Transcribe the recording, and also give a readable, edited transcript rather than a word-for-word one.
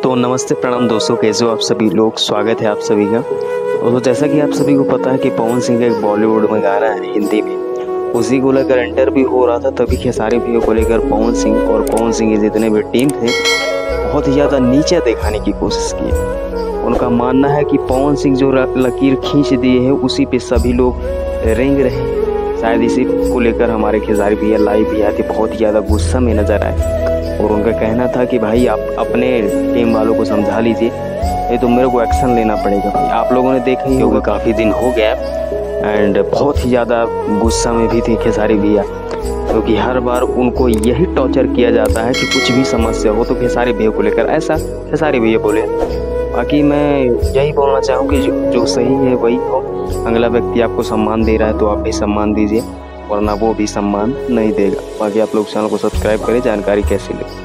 तो नमस्ते प्रणाम दोस्तों, कैसे हो आप सभी लोग। स्वागत है आप सभी का। दोस्तों जैसा कि आप सभी को पता है कि पवन सिंह का एक बॉलीवुड में गाना है हिंदी में, उसी को लेकर इंटरव्यू हो रहा था। तभी खेसारी भैया को लेकर पवन सिंह और पवन सिंह के जितने भी टीम थे बहुत ही ज़्यादा नीचे दिखाने की कोशिश की। उनका मानना है कि पवन सिंह जो लकीर खींच दिए है उसी पे सभी लोग रेंग रहे। शायद इसी को लेकर हमारे खेसारी भैया लाइव भी आए थे, बहुत ही ज़्यादा गुस्सा में नजर आए और उनका कहना था कि भाई आप अपने टीम वालों को समझा लीजिए, ये तो मेरे को एक्शन लेना पड़ेगा। भाई आप लोगों ने देखा ही होगा, काफ़ी दिन हो गया एंड बहुत ही ज़्यादा गुस्सा में भी थे खेसारी भैया, क्योंकि हर बार उनको यही टॉर्चर किया जाता है कि कुछ भी समस्या हो तो खेसारी भैया को लेकर ऐसा खेसारी भैया बोले। बाकी मैं यही बोलना चाहूँ कि जो सही है वही हो। अगला व्यक्ति आपको सम्मान दे रहा है तो आप भी सम्मान दीजिए, वरना वो भी सम्मान नहीं देगा। बाकी आप लोग चैनल को सब्सक्राइब करें, जानकारी कैसी लगी।